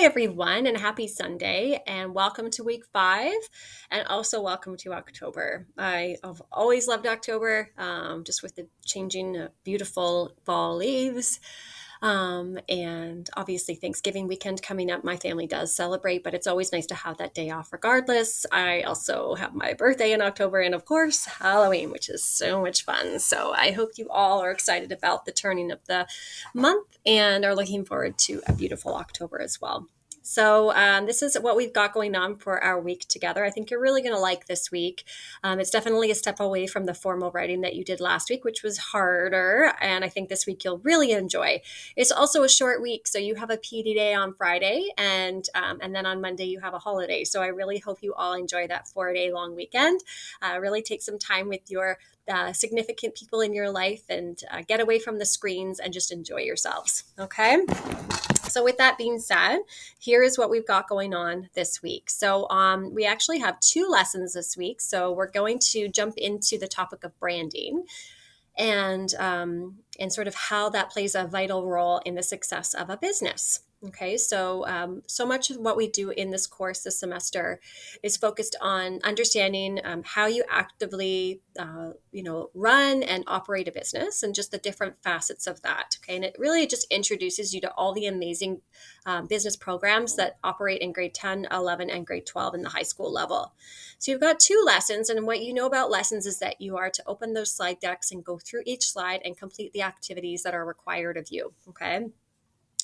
everyone, and happy Sunday, and welcome to week 5, and also welcome to October. I have always loved October, just with the changing beautiful fall leaves. And obviously, Thanksgiving weekend coming up. My family does celebrate, but it's always nice to have that day off regardless. I also have my birthday in October, and of course, Halloween, which is so much fun. So I hope you all are excited about the turning of the month and are looking forward to a beautiful October as well. So this is what we've got going on for our week together. I think you're really going to like this week. It's definitely a step away from the formal writing that you did last week, which was harder. And I think this week you'll really enjoy. It's also a short week, so you have a PD day on Friday, and then on Monday you have a holiday. So I really hope you all enjoy that 4-day long weekend. Really take some time with your significant people in your life and get away from the screens and just enjoy yourselves. Okay. So with that being said, here is what we've got going on this week. So we actually have 2 lessons this week. So we're going to jump into the topic of branding and sort of how that plays a vital role in the success of a business. Okay, so much of what we do in this course this semester is focused on understanding how you actively, run and operate a business and just the different facets of that. Okay, and it really just introduces you to all the amazing business programs that operate in grade 10, 11, and grade 12 in the high school level. So you've got 2 lessons, and what you know about lessons is that you are to open those slide decks and go through each slide and complete the activities that are required of you. Okay.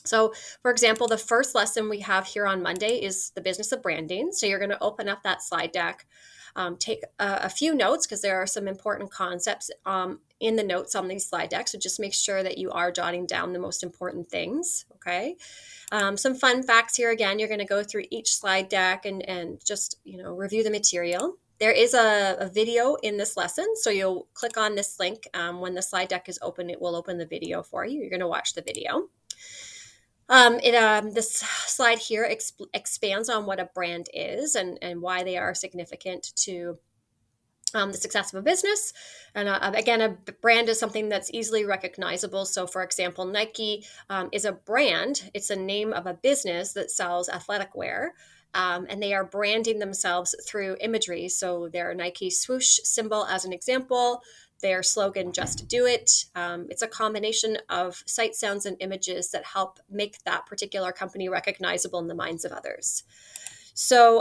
So, for example, the first lesson we have here on Monday is the business of branding. So you're going to open up that slide deck, take a few notes because there are some important concepts in the notes on these slide decks. So just make sure that you are jotting down the most important things. Okay. Some fun facts here. Again, you're going to go through each slide deck and just, review the material. There is a video in this lesson. So you'll click on this link. When the slide deck is open, it will open the video for you. You're going to watch the video. This slide here expands on what a brand is and why they are significant to the success of a business. And again, a brand is something that's easily recognizable. So, for example, Nike is a brand. It's a name of a business that sells athletic wear. And they are branding themselves through imagery. So their Nike swoosh symbol, as an example, their slogan, just do it. It's a combination of sight, sounds, and images that help make that particular company recognizable in the minds of others. So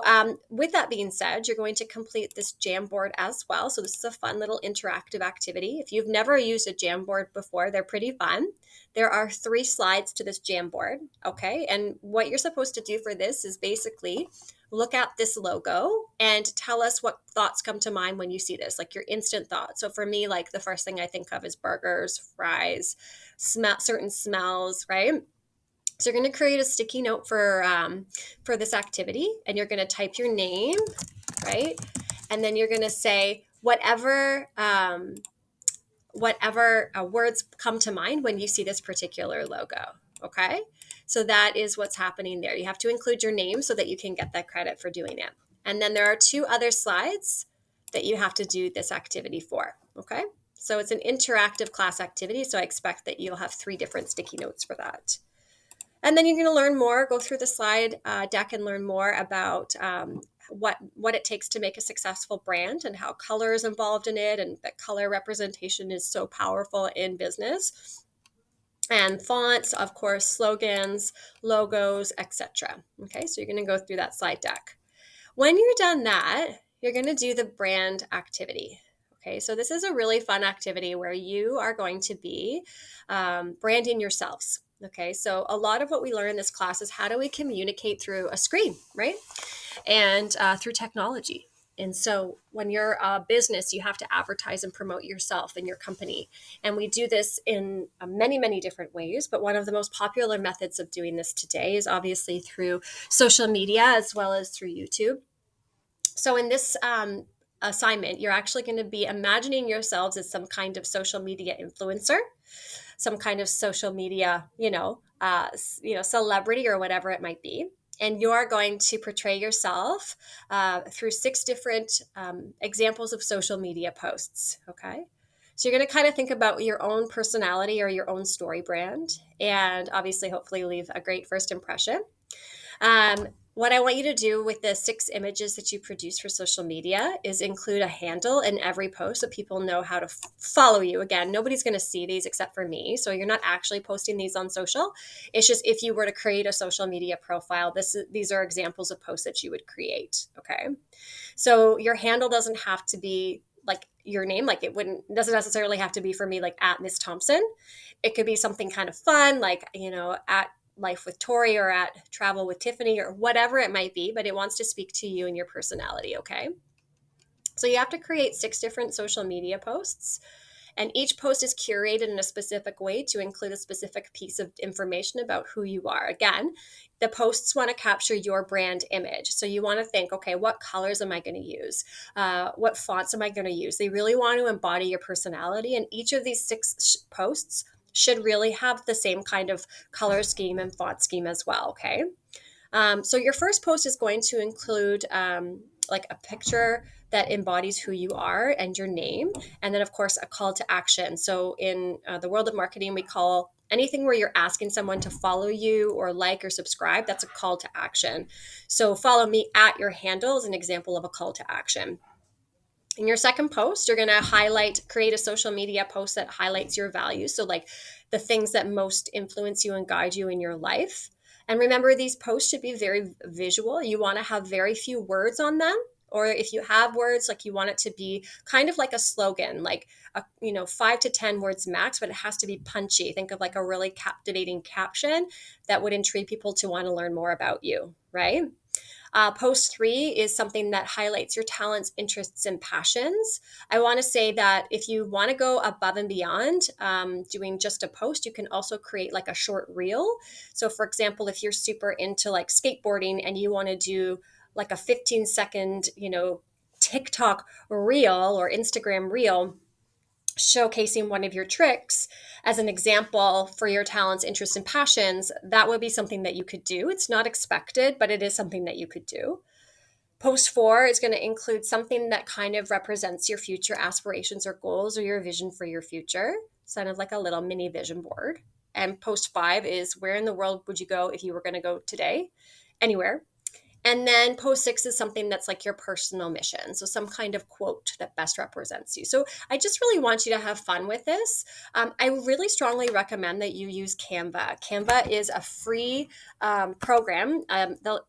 with that being said, you're going to complete this Jamboard as well. So this is a fun little interactive activity. If you've never used a Jamboard before, they're pretty fun. There are 3 slides to this Jamboard, okay? And what you're supposed to do for this is basically look at this logo and tell us what thoughts come to mind when you see this, like your instant thoughts. So for me, like the first thing I think of is burgers, fries, certain smells, right? So you're going to create a sticky note for this activity, and you're going to type your name, right? And then you're going to say whatever words come to mind when you see this particular logo. Okay, so that is what's happening there. You have to include your name so that you can get that credit for doing it. And then there are 2 other slides that you have to do this activity for. Okay, so it's an interactive class activity. So I expect that you'll have 3 different sticky notes for that. And then you're going to learn more, go through the slide deck and learn more about what it takes to make a successful brand and how color is involved in it, and that color representation is so powerful in business. And fonts, of course, slogans, logos, etc. Okay, so you're going to go through that slide deck. When you're done that, you're going to do the brand activity. Okay, so this is a really fun activity where you are going to be branding yourselves. Okay, so a lot of what we learn in this class is how do we communicate through a screen, right? And through technology. And so when you're a business, you have to advertise and promote yourself and your company. And we do this in many, many different ways. But one of the most popular methods of doing this today is obviously through social media as well as through YouTube. So in this assignment, you're actually going to be imagining yourselves as some kind of social media influencer, some kind of social media, celebrity or whatever it might be. And you're going to portray yourself through 6 different examples of social media posts. Okay. So you're going to kind of think about your own personality or your own story brand, and obviously, hopefully leave a great first impression. What I want you to do with the 6 images that you produce for social media is include a handle in every post so people know how to follow you. Again, nobody's going to see these except for me. So you're not actually posting these on social. It's just if you were to create a social media profile, these are examples of posts that you would create. Okay. So your handle doesn't have to be like your name, like doesn't necessarily have to be for me, like at Miss Thompson. It could be something kind of fun, like, at Life with Tori or at Travel with Tiffany or whatever it might be, but it wants to speak to you and your personality. Okay. So you have to create 6 different social media posts, and each post is curated in a specific way to include a specific piece of information about who you are. Again, the posts want to capture your brand image. So you want to think, okay, what colors am I going to use? What fonts am I going to use? They really want to embody your personality. And each of these 6 posts should really have the same kind of color scheme and font scheme as well. Okay. So your first post is going to include like a picture that embodies who you are and your name, and then of course a call to action. So in the world of marketing, we call anything where you're asking someone to follow you or like or subscribe, that's a call to action. So follow me at your handle is an example of a call to action. In your second post, you're going to create a social media post that highlights your values. So, like the things that most influence you and guide you in your life. And remember, these posts should be very visual. You want to have very few words on them. Or if you have words, like you want it to be kind of like a slogan, like 5 to 10 words max, but it has to be punchy. Think of like a really captivating caption that would intrigue people to want to learn more about you, right? Post 3 is something that highlights your talents, interests, and passions. I want to say that if you want to go above and beyond doing just a post, you can also create like a short reel. So, for example, if you're super into like skateboarding and you want to do like a 15-second, TikTok reel or Instagram reel, showcasing one of your tricks as an example for your talents, interests, and passions, that would be something that you could do. It's not expected, but it is something that you could do. Post 4 is going to include something that kind of represents your future aspirations or goals or your vision for your future, kind of like a little mini vision board. And post 5 is where in the world would you go if you were going to go today? Anywhere. And then post 6 is something that's like your personal mission. So some kind of quote that best represents you. So I just really want you to have fun with this. I really strongly recommend that you use Canva. Canva is a free program.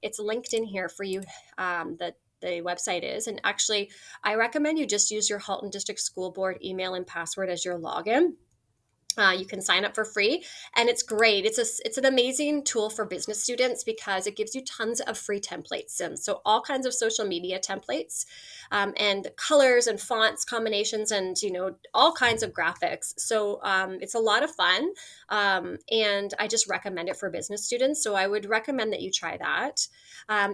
It's linked in here for you. The website is. And actually, I recommend you just use your Halton District School Board email and password as your login. You can sign up for free, and it's great. It's an amazing tool for business students because it gives you tons of free templates, and so all kinds of social media templates, and colors and fonts combinations, and all kinds of graphics. So it's a lot of fun, and I just recommend it for business students. So I would recommend that you try that.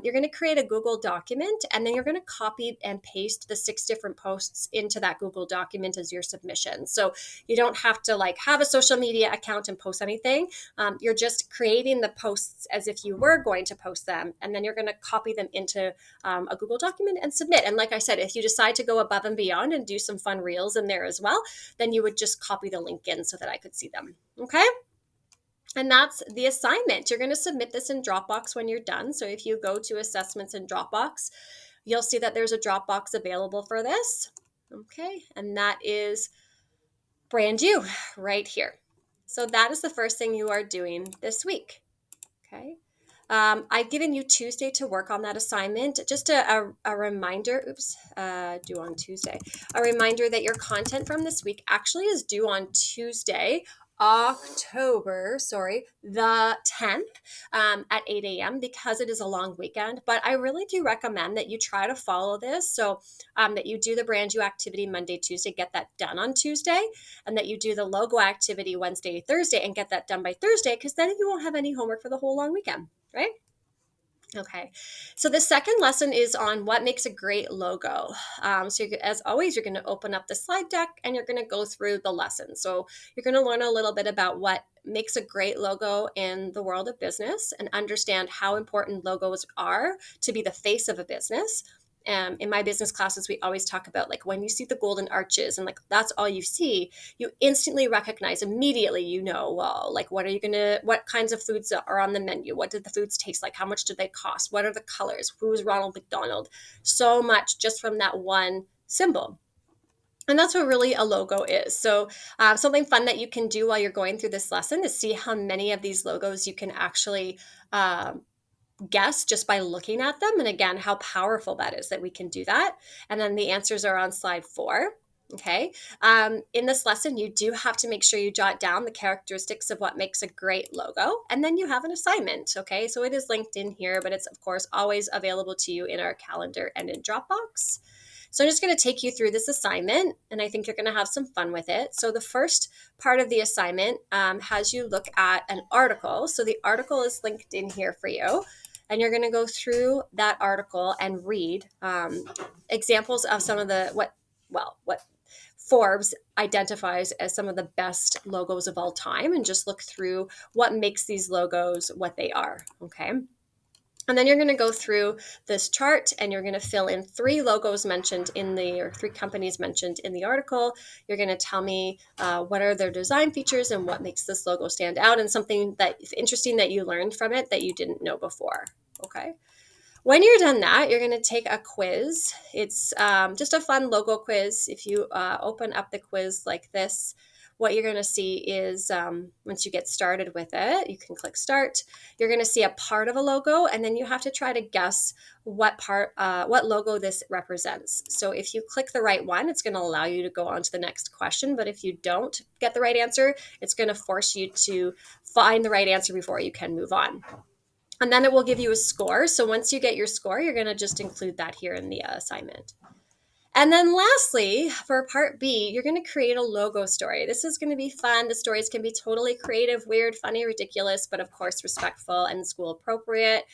You're going to create a Google document, and then you're going to copy and paste the 6 different posts into that Google document as your submission. So you don't have to like have a social media account and post anything. You're just creating the posts as if you were going to post them, and then you're going to copy them into a Google document and submit. And like I said, if you decide to go above and beyond and do some fun reels in there as well, then you would just copy the link in so that I could see them. Okay. And that's the assignment. You're going to submit this in Dropbox when you're done. So if you go to assessments in Dropbox, you'll see that there's a Dropbox available for this. Okay. And that is brand new right here. So that is the first thing you are doing this week. Okay. I've given you Tuesday to work on that assignment. Just a reminder, due on Tuesday. A reminder that your content from this week actually is due on Tuesday, the 10th at 8 a.m. because it is a long weekend. But I really do recommend that you try to follow this. So that you do the brand new activity Monday, Tuesday, get that done on Tuesday, and that you do the logo activity Wednesday, Thursday, and get that done by Thursday, because then you won't have any homework for the whole long weekend, right? Okay, so the second lesson is on what makes a great logo. As always, you're going to open up the slide deck and you're going to go through the lesson. So you're going to learn a little bit about what makes a great logo in the world of business and understand how important logos are to be the face of a business. in my business classes, we always talk about like when you see the golden arches and like that's all you see, you instantly recognize immediately, well, like what kinds of foods are on the menu? What did the foods taste like? How much did they cost? What are the colors? Who is Ronald McDonald? So much just from that one symbol. And that's what really a logo is. So something fun that you can do while you're going through this lesson is see how many of these logos you can actually guess just by looking at them. And again, how powerful that is that we can do that. And then the answers are on slide 4. Okay. In this lesson, you do have to make sure you jot down the characteristics of what makes a great logo. And then you have an assignment. Okay. So it is linked in here, but it's, of course, always available to you in our calendar and in Dropbox. So I'm just going to take you through this assignment, and I think you're going to have some fun with it. So the first part of the assignment has you look at an article. So the article is linked in here for you. And you're going to go through that article and read examples of some of what Forbes identifies as some of the best logos of all time, and just look through what makes these logos what they are. Okay. And then you're going to go through this chart and you're going to fill in 3 logos mentioned or 3 companies mentioned in the article. You're going to tell me what are their design features and what makes this logo stand out, and something that's interesting that you learned from it that you didn't know before. Okay. When you're done that, you're going to take a quiz. It's just a fun logo quiz. If you open up the quiz like this, what you're going to see is once you get started with it, you can click start. You're going to see a part of a logo, and then you have to try to guess what logo this represents. So if you click the right one, it's going to allow you to go on to the next question. But if you don't get the right answer, it's going to force you to find the right answer before you can move on. And then it will give you a score. So once you get your score, you're going to just include that here in the assignment. And then lastly, for part B, you're going to create a logo story. This is going to be fun. The stories can be totally creative, weird, funny, ridiculous, but of course respectful and school appropriate.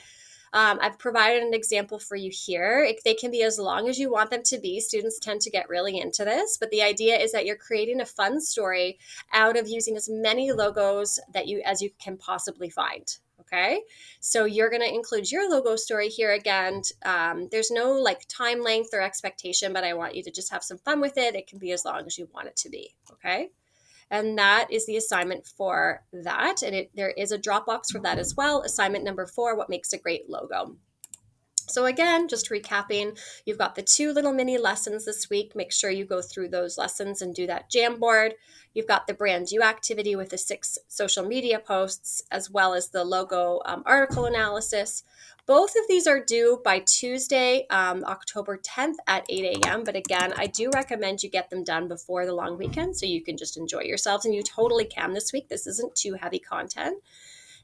I've provided an example for you here. They can be as long as you want them to be. Students tend to get really into this, but the idea is that you're creating a fun story out of using as many logos as you can possibly find. Okay, so you're going to include your logo story here again. There's no like time length or expectation, but I want you to just have some fun with it. It can be as long as you want it to be. Okay. And that is the assignment for that. And there is a Dropbox for that as well. Assignment number 4, what makes a great logo? So again, just recapping, you've got the 2 little mini lessons this week. Make sure you go through those lessons and do that Jamboard. You've got the brand you activity with the 6 social media posts, as well as the logo article analysis. Both of these are due by Tuesday, October 10th at 8 a.m. But again, I do recommend you get them done before the long weekend so you can just enjoy yourselves. And you totally can this week. This isn't too heavy content.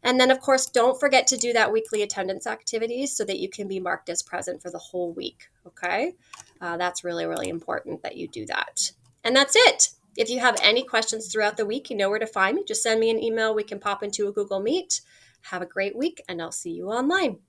And then, of course, don't forget to do that weekly attendance activities so that you can be marked as present for the whole week. Okay? That's really, really important that you do that. And that's it. If you have any questions throughout the week, you know where to find me. Just send me an email. We can pop into a Google Meet. Have a great week, and I'll see you online.